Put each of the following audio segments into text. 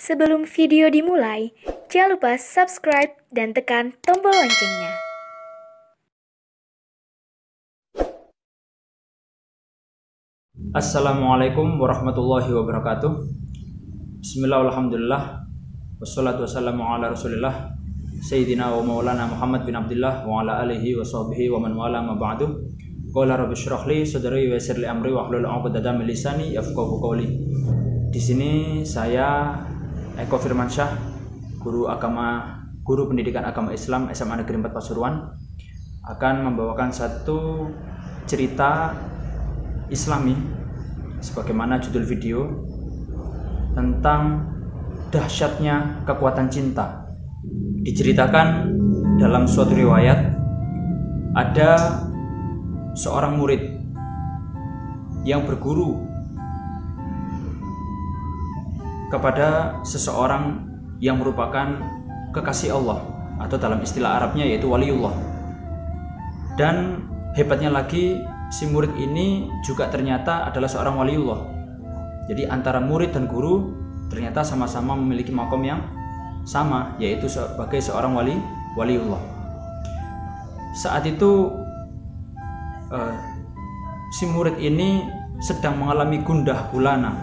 Sebelum video dimulai, jangan lupa subscribe dan tekan tombol loncengnya. Assalamualaikum warahmatullahi wabarakatuh. Bismillah, alhamdulillah, wassalatu wassalamu ala rasulillah Sayyidina wa maulana Muhammad bin Abdullah wa ala alihi wa sahbihi wa man wala ma ba'du. Qala rabbi shrah li sadri wa yassir li amri wahlul 'uqdatam min lisani yafqahu qawli. Di sini saya Eko Firmansyah, guru pendidikan agama Islam SMA Negeri 4 Pasuruan, akan membawakan satu cerita Islami sebagaimana judul video tentang dahsyatnya kekuatan cinta. Diceritakan dalam suatu riwayat ada seorang murid yang berguru kepada seseorang yang merupakan kekasih Allah, atau dalam istilah Arabnya yaitu waliullah. Dan hebatnya lagi, si murid ini juga ternyata adalah seorang waliullah. Jadi antara murid dan guru ternyata sama-sama memiliki makom yang sama, yaitu sebagai seorang waliullah. Saat itu si murid ini sedang mengalami gundah gulana,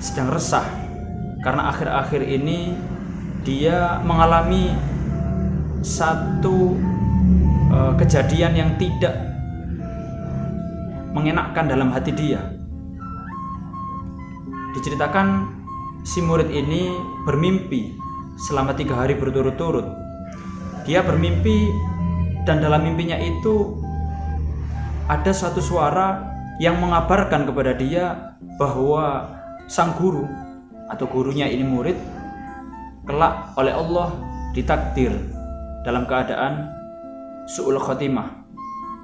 sedang resah karena akhir-akhir ini dia mengalami satu kejadian yang tidak mengenakkan dalam hati dia. Diceritakan si murid ini bermimpi selama 3 hari berturut-turut. Dia bermimpi dan dalam mimpinya itu ada satu suara yang mengabarkan kepada dia bahwa sang guru atau gurunya ini murid kelak oleh Allah ditakdir dalam keadaan su'ul khotimah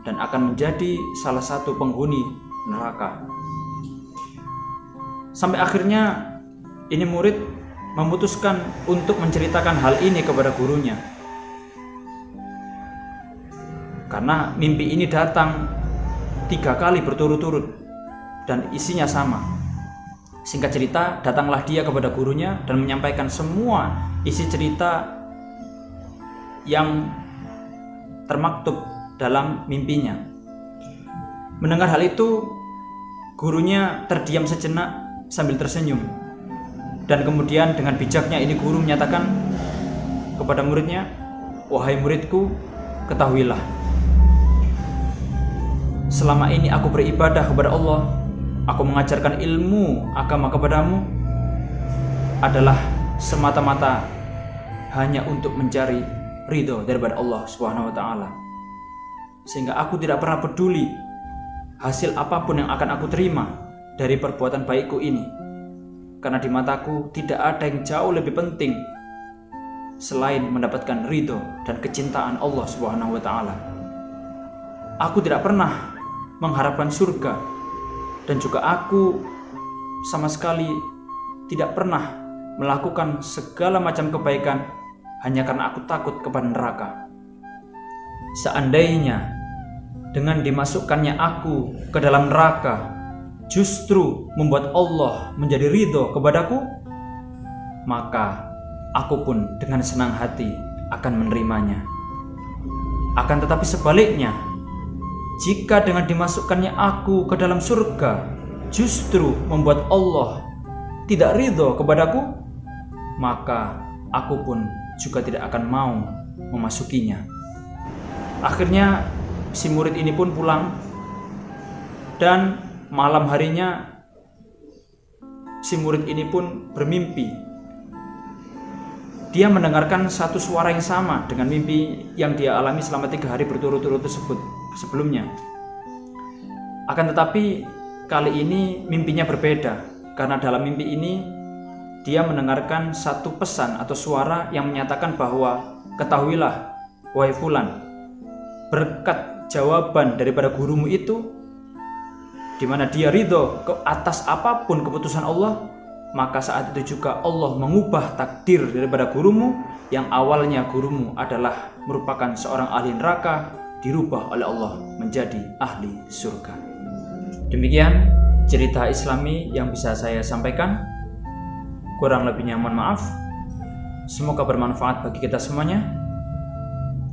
dan akan menjadi salah satu penghuni neraka. Sampai akhirnya ini murid memutuskan untuk menceritakan hal ini kepada gurunya, karena mimpi ini datang 3 kali berturut-turut dan isinya sama. Singkat cerita, datanglah dia kepada gurunya dan menyampaikan semua isi cerita yang termaktub dalam mimpinya. Mendengar hal itu, gurunya terdiam sejenak sambil tersenyum. Dan kemudian dengan bijaknya ini guru menyatakan kepada muridnya, "Wahai muridku, ketahuilah, selama ini aku beribadah kepada Allah, aku mengajarkan ilmu agama kepadamu adalah semata-mata hanya untuk mencari ridho daripada Allah Subhanahu wa ta'ala. Sehingga aku tidak pernah peduli hasil apapun yang akan aku terima dari perbuatan baikku ini, karena di mataku tidak ada yang jauh lebih penting selain mendapatkan ridho dan kecintaan Allah Subhanahu wa ta'ala. Aku tidak pernah mengharapkan surga, dan juga aku sama sekali tidak pernah melakukan segala macam kebaikan hanya karena aku takut kepada neraka. Seandainya dengan dimasukkannya aku ke dalam neraka justru membuat Allah menjadi ridho kepadaku, maka aku pun dengan senang hati akan menerimanya. Akan tetapi sebaliknya, jika dengan dimasukkannya aku ke dalam surga justru membuat Allah tidak ridho kepadaku, maka aku pun juga tidak akan mau memasukinya." Akhirnya si murid ini pun pulang, dan malam harinya si murid ini pun bermimpi. Dia mendengarkan satu suara yang sama dengan mimpi yang dia alami selama 3 hari berturut-turut tersebut sebelumnya. Akan tetapi kali ini mimpinya berbeda, karena dalam mimpi ini dia mendengarkan satu pesan atau suara yang menyatakan bahwa, "Ketahuilah, wahai fulan, berkat jawaban daripada gurumu itu, di mana dia ridho ke atas apapun keputusan Allah, maka saat itu juga Allah mengubah takdir daripada gurumu yang awalnya gurumu adalah merupakan seorang ahli neraka, dirubah oleh Allah menjadi ahli surga." Demikian cerita Islami yang bisa saya sampaikan. Kurang lebihnya mohon maaf. Semoga bermanfaat bagi kita semuanya.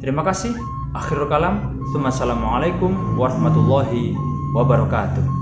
Terima kasih. Akhirul kalam. Assalamualaikum warahmatullahi wabarakatuh.